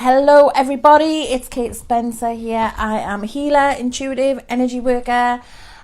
Hello everybody, it's Kate Spencer here. I am a healer, intuitive, energy worker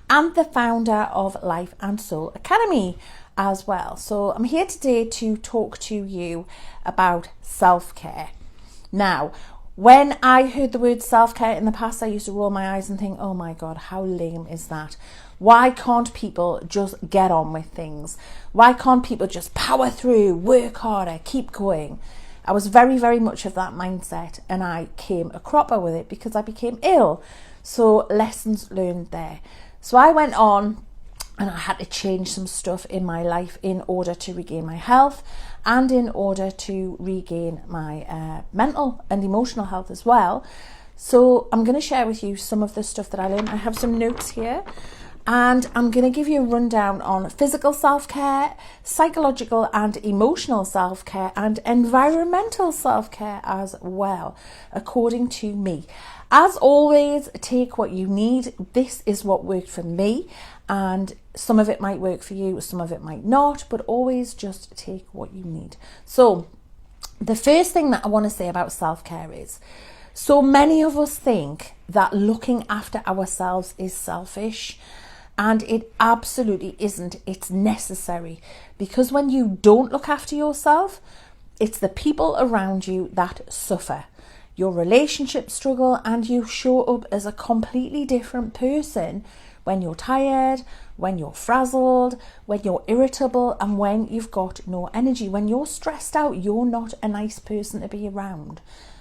and the founder of Life and Soul Academy as well. So I'm here today to talk to you about self-care. Now, when I heard the word self-care in the past, I used to roll my eyes and think, oh my God, how lame is that? Why can't people just get on with things? Why can't people just power through, work harder, keep going? I was very, very much of that mindset, and I came a cropper with it because I became ill. So lessons learned there. So I went on and I had to change some stuff in my life in order to regain my health and in order to regain my mental and emotional health as well. So I'm going to share with you some of the stuff that I learned. I have some notes here. And I'm going to give you a rundown on physical self-care, psychological and emotional self-care, and environmental self-care as well, according to me. As always, take what you need. This is what worked for me, and some of it might work for you, some of it might not, but always just take what you need. So the first thing that I want to say about self-care is, so many of us think that looking after ourselves is selfish. And it absolutely isn't. It's necessary, because when you don't look after yourself, it's the people around you that suffer. Your relationships struggle and you show up as a completely different person when you're tired, when you're frazzled, when you're irritable, and when you've got no energy. When you're stressed out, you're not a nice person to be around.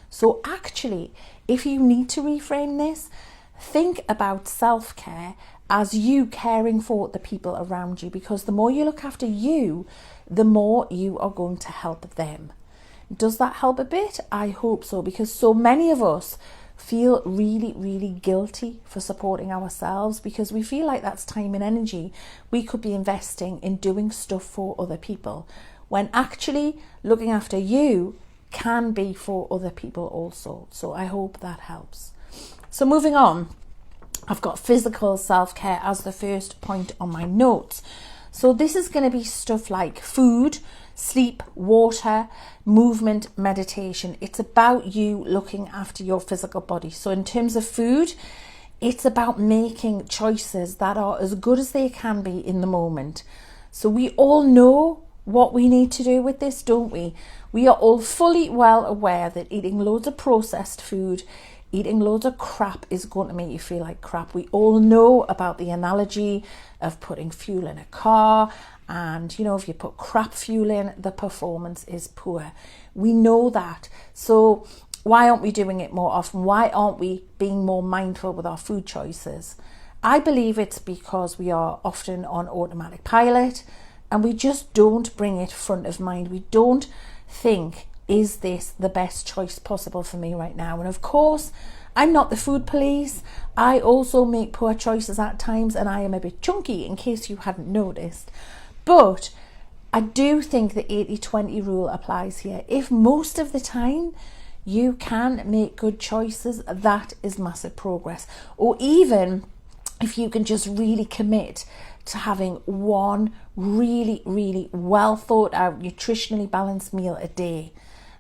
So actually, if you need to reframe this, think about self-care as you caring for the people around you, because the more you look after you, the more you are going to help them. Does that help a bit? I hope so, because so many of us feel really, really guilty for supporting ourselves, because we feel like that's time and energy we could be investing in doing stuff for other people, when actually looking after you can be for other people also. So I hope that helps. So moving on, I've got physical self-care as the first point on my notes. So this is going to be stuff like food, sleep, water, movement, meditation. It's about you looking after your physical body. So in terms of food, it's about making choices that are as good as they can be in the moment. So we all know what we need to do with this, don't we? We are all fully well aware that eating loads of processed food, eating loads of crap is going to make you feel like crap. We all know about the analogy of putting fuel in a car, and you know, if you put crap fuel in, the performance is poor. We know that. So why aren't we doing it more often? Why aren't we being more mindful with our food choices? I believe it's because we are often on automatic pilot and we just don't bring it front of mind. We don't think, is this the best choice possible for me right now? And of course, I'm not the food police. I also make poor choices at times, and I am a bit chunky, in case you hadn't noticed. But I do think the 80-20 rule applies here. If most of the time you can make good choices, that is massive progress. Or even if you can just really commit to having one really, really well thought out, nutritionally balanced meal a day,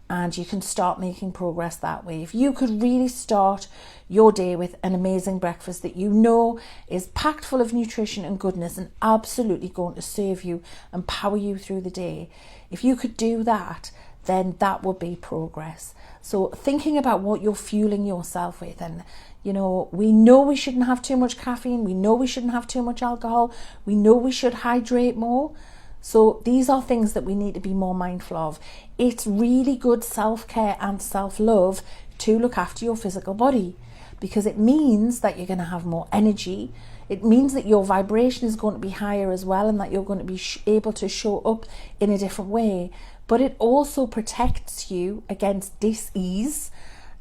and you can start making progress that way. If you could really start your day with an amazing breakfast that you know is packed full of nutrition and goodness and absolutely going to serve you and power you through the day, if you could do that, then that would be progress. So thinking about what you're fueling yourself with, and you know, we know we shouldn't have too much caffeine, we know we shouldn't have too much alcohol, we know we should hydrate more. So these are things that we need to be more mindful of. It's really good self-care and self-love to look after your physical body, because it means that you're going to have more energy. It means that your vibration is going to be higher as well, and that you're going to be able to show up in a different way. But it also protects you against dis-ease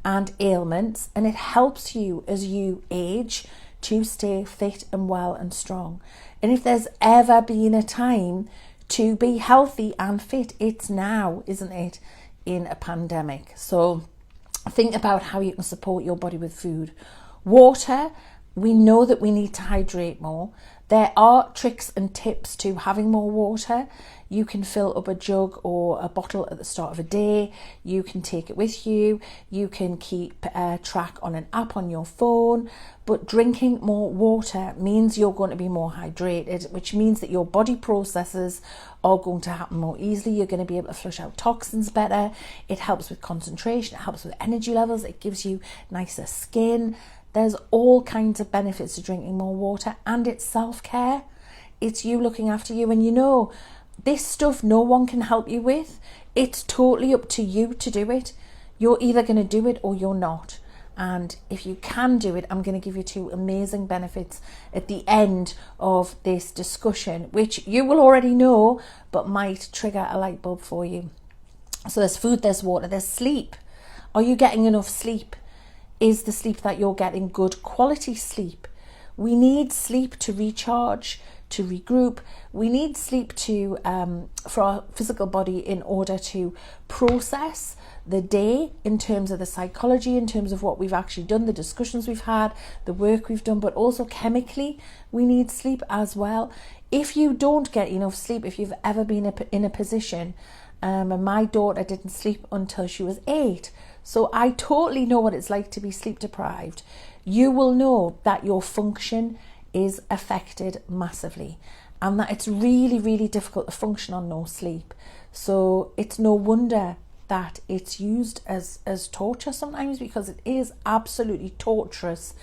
and ailments, and it helps you as you age to stay fit and well and strong. And if there's ever been a time to be healthy and fit, it's now, isn't it, in a pandemic? So think about how you can support your body with food. Water, we know that we need to hydrate more. There are tricks and tips to having more water. You can fill up a jug or a bottle at the start of a day. You can take it with you. You can keep track on an app on your phone. But drinking more water means you're going to be more hydrated, which means that your body processes are going to happen more easily. You're going to be able to flush out toxins better. It helps with concentration. It helps with energy levels. It gives you nicer skin. There's all kinds of benefits to drinking more water, and it's self-care. It's you looking after you. And you know, this stuff no one can help you with. It's totally up to you to do it. You're either going to do it or you're not. And if you can do it, I'm going to give you 2 amazing benefits at the end of this discussion, which you will already know, but might trigger a light bulb for you. So there's food, there's water, there's sleep. Are you getting enough sleep? Is the sleep that you're getting good quality sleep? We need sleep to recharge, to regroup. We need sleep to for our physical body in order to process the day in terms of the psychology, in terms of what we've actually done, the discussions we've had, the work we've done, but also chemically we need sleep as well. If you don't get enough sleep, if you've ever been in a position, and my daughter didn't sleep until she was 8, so I totally know what it's like to be sleep deprived. You will know that your function is affected massively, and that it's really, really difficult to function on no sleep. So it's no wonder that it's used as torture sometimes, because it is absolutely torturous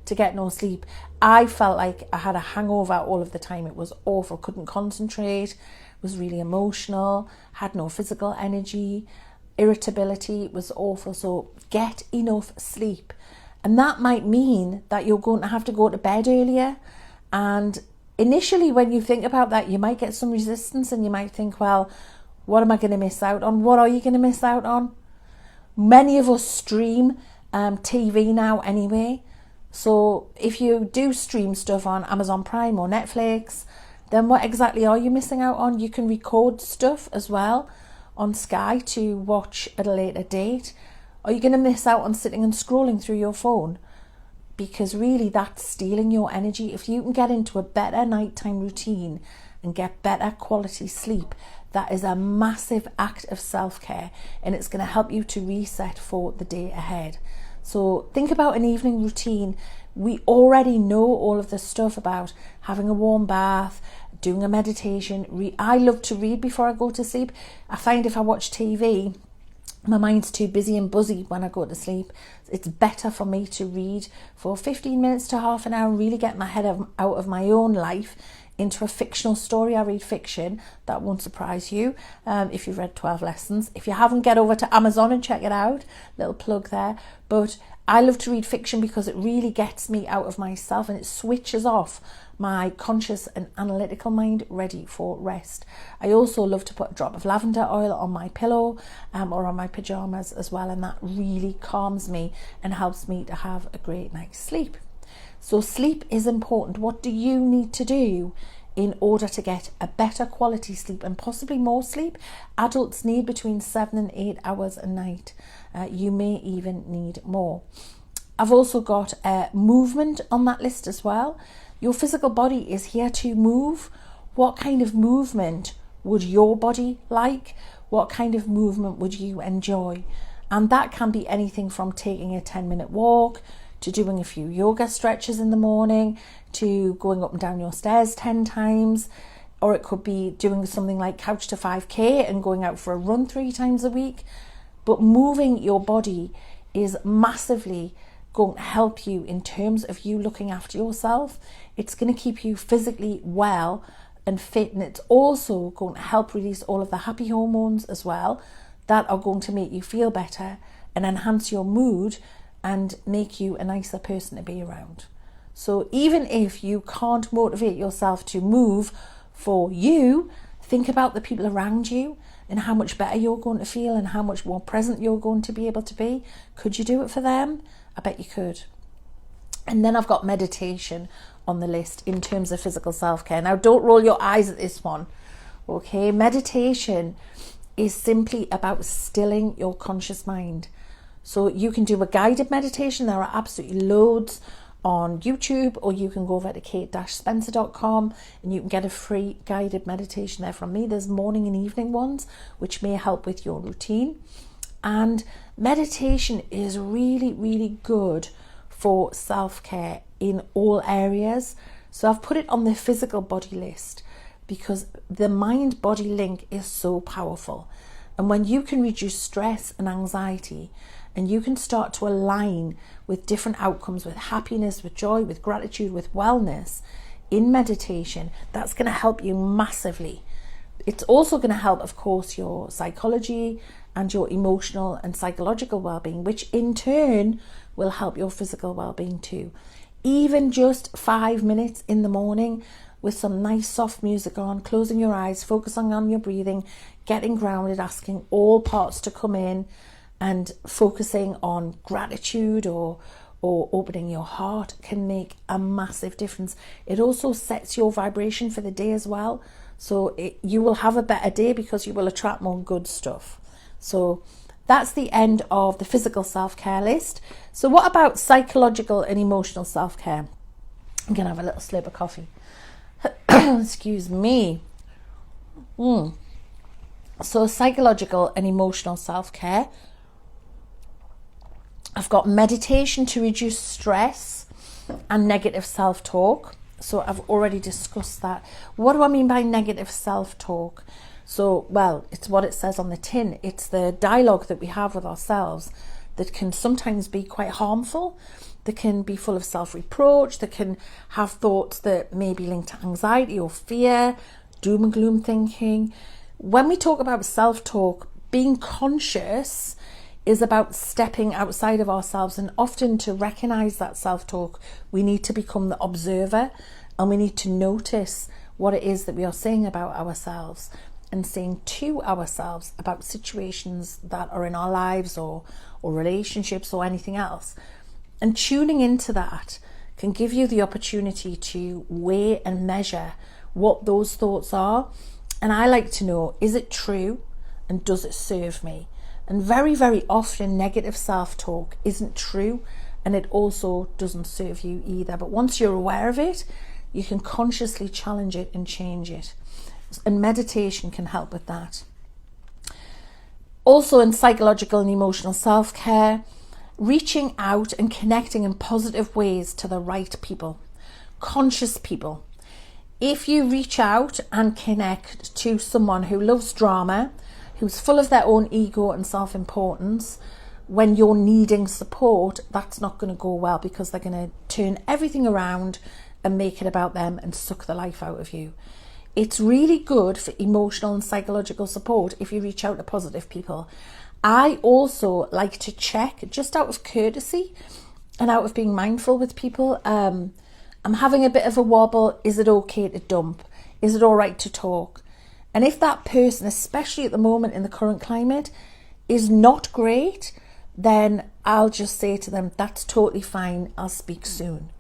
to get no sleep. I felt like I had a hangover all of the time. It was awful, couldn't concentrate, was really emotional, had no physical energy, irritability, was awful. So get enough sleep. And that might mean that you're going to have to go to bed earlier. And initially, when you think about that, you might get some resistance and you might think, well, what am I going to miss out on? What are you going to miss out on? Many of us stream TV now anyway. So if you do stream stuff on Amazon Prime or Netflix, then what exactly are you missing out on? You can record stuff as well on Sky to watch at a later date. Are you going to miss out on sitting and scrolling through your phone? Because really that's stealing your energy. If you can get into a better nighttime routine and get better quality sleep, that is a massive act of self-care, and it's going to help you to reset for the day ahead. So think about an evening routine. We already know all of the stuff about having a warm bath, doing a meditation. I love to read before I go to sleep. I find if I watch TV, my mind's too busy and buzzy when I go to sleep. It's better for me to read for 15 minutes to half an hour and really get my head out of my own life into a fictional story. I read fiction. That won't surprise you if you've read 12 Lessons. If you haven't, get over to Amazon and check it out. Little plug there. But I love to read fiction because it really gets me out of myself and it switches off my conscious and analytical mind, ready for rest. I also love to put a drop of lavender oil on my pillow or on my pajamas as well, and that really calms me and helps me to have a great night's sleep. So sleep is important. What do you need to do in order to get a better quality sleep and possibly more sleep? Adults need between 7 and 8 hours a night. You may even need more. I've also got movement on that list as well. Your physical body is here to move. What kind of movement would your body like? What kind of movement would you enjoy? And that can be anything from taking a 10-minute walk, to doing a few yoga stretches in the morning, to going up and down your stairs 10 times, or it could be doing something like Couch to 5K and going out for a run 3 times a week. But moving your body is massively going to help you in terms of you looking after yourself. It's going to keep you physically well and fit, and it's also going to help release all of the happy hormones as well that are going to make you feel better and enhance your mood and make you a nicer person to be around. So even if you can't motivate yourself to move for you, think about the people around you and how much better you're going to feel and how much more present you're going to be able to be. Could you do it for them? I bet you could. And then I've got meditation on the list in terms of physical self-care. Now, don't roll your eyes at this one, okay? Meditation is simply about stilling your conscious mind. So you can do a guided meditation. There are absolutely loads on YouTube, or you can go over to kate-spencer.com and you can get a free guided meditation there from me. There's morning and evening ones which may help with your routine. And meditation is really, really good for self-care in all areas. So I've put it on the physical body list because the mind-body link is so powerful. And when you can reduce stress and anxiety, and you can start to align with different outcomes, with happiness, with joy, with gratitude, with wellness in meditation, that's going to help you massively. It's also going to help, of course, your psychology and your emotional and psychological well-being, which in turn will help your physical well-being too. Even just 5 minutes in the morning with some nice soft music on, closing your eyes, focusing on your breathing, getting grounded, asking all parts to come in, and focusing on gratitude or opening your heart can make a massive difference. It also sets your vibration for the day as well. So you will have a better day because you will attract more good stuff. So that's the end of the physical self-care list. So what about psychological and emotional self-care? I'm going to have a little slip of coffee. Excuse me. So psychological and emotional self-care. I've got meditation to reduce stress and negative self-talk. So I've already discussed that. What do I mean by negative self-talk? So, well, it's what it says on the tin. It's the dialogue that we have with ourselves that can sometimes be quite harmful, that can be full of self-reproach, that can have thoughts that may be linked to anxiety or fear, doom and gloom thinking. When we talk about self-talk, being conscious is about stepping outside of ourselves, and often to recognize that self-talk, we need to become the observer, and we need to notice what it is that we are saying about ourselves and saying to ourselves about situations that are in our lives or relationships or anything else. And tuning into that can give you the opportunity to weigh and measure what those thoughts are. And I like to know, is it true and does it serve me? And very, very often negative self-talk isn't true, and it also doesn't serve you either. But once you're aware of it, you can consciously challenge it and change it. And meditation can help with that. Also in psychological and emotional self-care, reaching out and connecting in positive ways to the right people, conscious people. If you reach out and connect to someone who loves drama, who's full of their own ego and self-importance, when you're needing support, that's not going to go well, because they're going to turn everything around and make it about them and suck the life out of you. It's really good for emotional and psychological support if you reach out to positive people. I also like to check, just out of courtesy and out of being mindful with people, I'm having a bit of a wobble, is it okay to dump? Is it all right to talk? And if that person, especially at the moment in the current climate, is not great, then I'll just say to them, that's totally fine, I'll speak soon.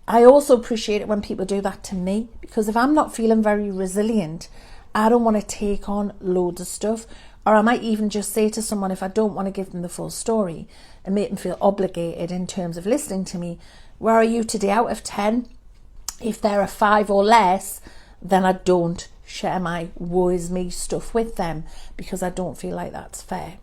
I also appreciate it when people do that to me, because if I'm not feeling very resilient, I don't want to take on loads of stuff. Or I might even just say to someone, if I don't want to give them the full story and make them feel obligated in terms of listening to me, where are you today out of 10? If they're a 5 or less, then I don't share my woe is me stuff with them, because I don't feel like that's fair.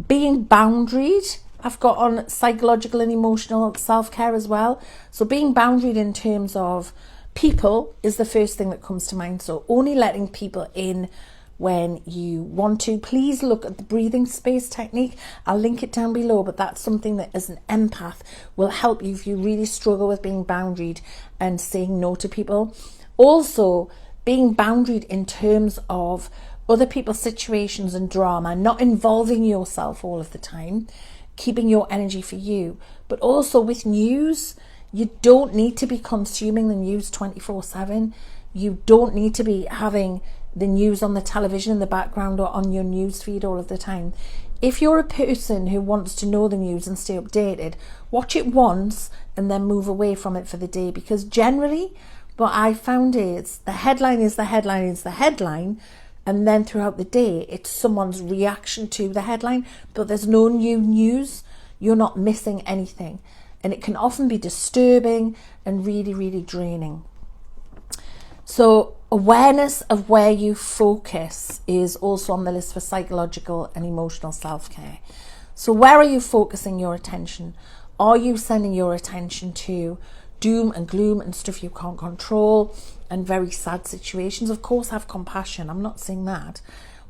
Being boundaried, I've got on psychological and emotional self-care as well. So being boundaried in terms of people is the first thing that comes to mind. So only letting people in when you want to. Please look at the breathing space technique. I'll link it down below, but that's something that as an empath will help you if you really struggle with being boundaried and saying no to people. Also, being boundaried in terms of other people's situations and drama, not involving yourself all of the time, keeping your energy for you. But also with news, you don't need to be consuming the news 24/7. You don't need to be having the news on the television in the background or on your news feed all of the time. If you're a person who wants to know the news and stay updated, watch it once and then move away from it for the day, because generally what I found is the headline is the headline is the headline, and then throughout the day it's someone's reaction to the headline, but there's no new news. You're not missing anything. and it can often be disturbing and really, really draining. So awareness of where you focus is also on the list for psychological and emotional self-care. So where are you focusing your attention? Are you sending your attention to doom and gloom and stuff you can't control and very sad situations? Of course, have compassion. I'm not saying that.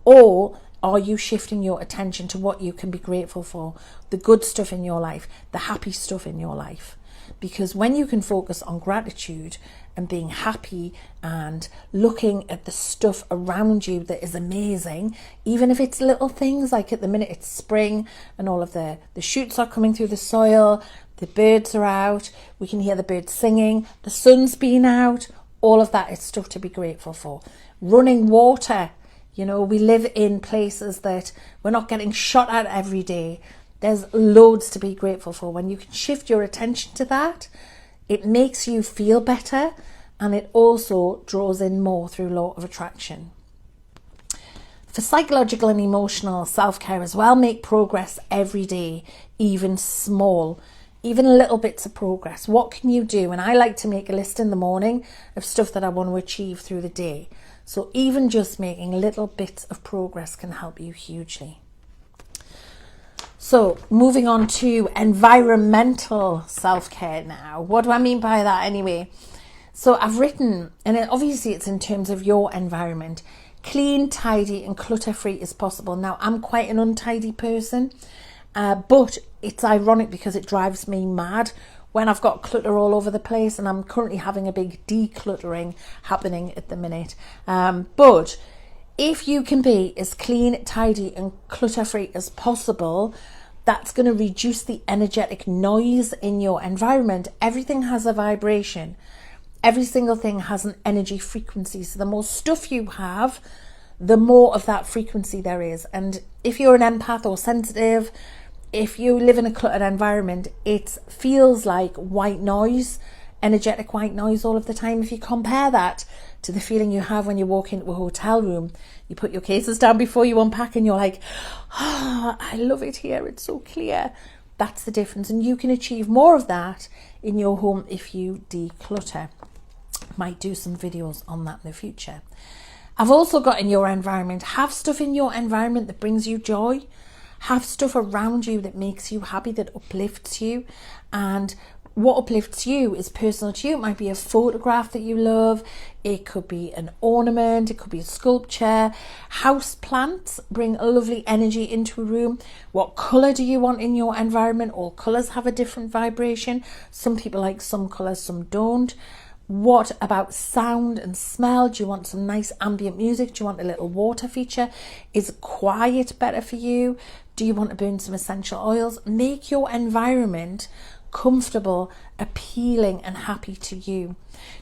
Or are you shifting your attention to what you can be grateful for? The good stuff in your life, the happy stuff in your life. Because when you can focus on gratitude and being happy and looking at the stuff around you that is amazing, even if it's little things, like at the minute it's spring and all of the shoots are coming through the soil, the birds are out, we can hear the birds singing, the sun's been out, all of that is stuff to be grateful for. Running water, you know, we live in places that we're not getting shot at every day. There's loads to be grateful for. When you can shift your attention to that, it makes you feel better, and it also draws in more through law of attraction. For psychological and emotional self-care as well, make progress every day, even small, even little bits of progress. What can you do? And I like to make a list in the morning of stuff that I want to achieve through the day. So even just making little bits of progress can help you hugely. So moving on to environmental self-care now. What do I mean by that anyway? So I've written, and obviously it's in terms of your environment, clean, tidy and clutter-free as possible. Now I'm quite an untidy person, but it's ironic because it drives me mad when I've got clutter all over the place, and I'm currently having a big decluttering happening at the minute. But if you can be as clean, tidy and clutter-free as possible, that's going to reduce the energetic noise in your environment. Everything has a vibration. Every single thing has an energy frequency. So the more stuff you have, the more of that frequency there is. And if you're an empath or sensitive, if you live in a cluttered environment, it feels like white noise, energetic white noise all of the time. If you compare that to the feeling you have when you walk into a hotel room, you put your cases down before you unpack and you're like, oh, I love it here, it's so clear. That's the difference. And you can achieve more of that in your home if you declutter. Might do some videos on that in the future. I've also got in your environment, have stuff in your environment that brings you joy. Have stuff around you that makes you happy, that uplifts you. And what uplifts you is personal to you. It might be a photograph that you love. It could be an ornament. It could be a sculpture. House plants bring a lovely energy into a room. What colour do you want in your environment? All colours have a different vibration. Some people like some colours, some don't. What about sound and smell? Do you want some nice ambient music? Do you want a little water feature? Is quiet better for you? Do you want to burn some essential oils? Make your environment comfortable, appealing and happy to you.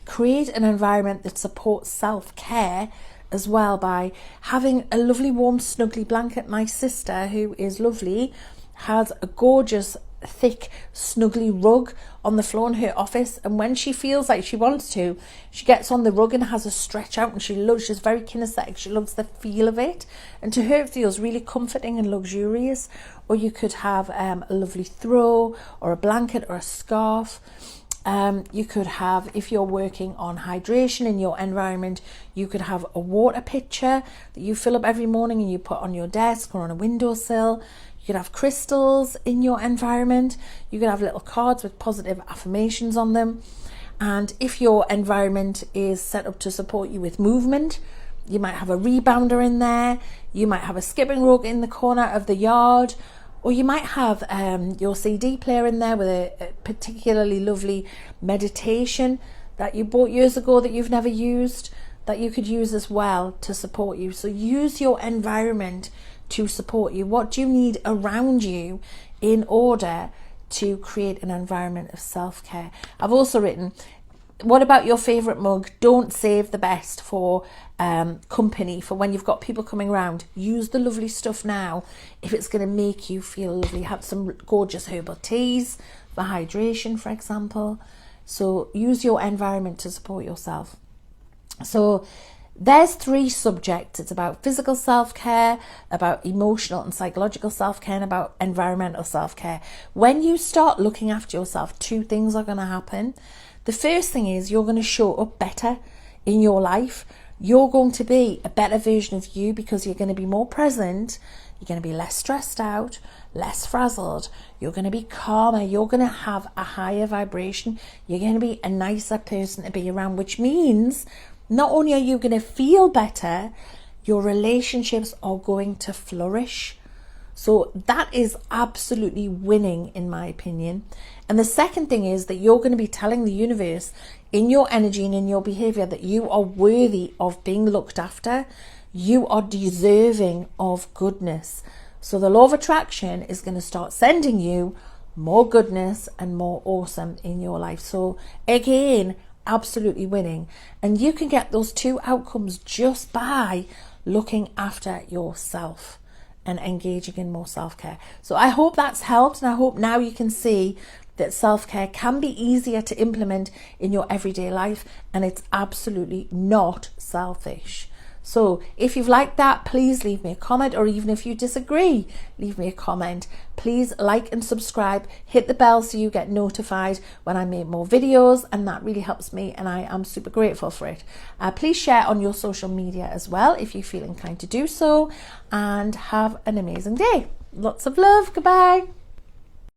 Create an environment that supports self-care as well by having a lovely warm snuggly blanket. My sister, who is lovely, has a gorgeous thick snuggly rug on the floor in her office, and when she feels like she wants to, she gets on the rug and has a stretch out, and she's very kinesthetic. She loves the feel of it, and to her it feels really comforting and luxurious. Or you could have a lovely throw or a blanket or a scarf. You could have, if you're working on hydration in your environment, you could have a water pitcher that you fill up every morning and you put on your desk or on a windowsill. You could have crystals in your environment. You could have little cards with positive affirmations on them. And if your environment is set up to support you with movement, you might have a rebounder in there. You might have a skipping rope in the corner of the yard. Or you might have your CD player in there with a particularly lovely meditation that you bought years ago that you've never used, that you could use as well to support you. So use your environment to support you. What do you need around you in order to create an environment of self-care? I've also written, what about your favourite mug? Don't save the best for company, for when you've got people coming around. Use the lovely stuff now if it's going to make you feel lovely. Have some gorgeous herbal teas for hydration, for example. So use your environment to support yourself. So there's 3 subjects. It's about physical self-care, about emotional and psychological self-care, and about environmental self-care. When you start looking after yourself, 2 things are going to happen. The first thing is you're going to show up better in your life. You're going to be a better version of you because you're going to be more present. You're going to be less stressed out, less frazzled. You're going to be calmer. You're going to have a higher vibration. You're going to be a nicer person to be around, which means not only are you going to feel better, your relationships are going to flourish. So that is absolutely winning, in my opinion. And the second thing is that you're going to be telling the universe in your energy and in your behavior that you are worthy of being looked after. You are deserving of goodness. So the law of attraction is going to start sending you more goodness and more awesome in your life. So again, absolutely winning. And you can get those 2 outcomes just by looking after yourself and engaging in more self-care. So I hope that's helped, and I hope now you can see that self-care can be easier to implement in your everyday life, and it's absolutely not selfish. So if you've liked that, please leave me a comment, or even if you disagree, leave me a comment. Please like and subscribe, hit the bell so you get notified when I make more videos, and that really helps me and I am super grateful for it. Please share on your social media as well if you feel inclined to do so, and have an amazing day. Lots of love. Goodbye.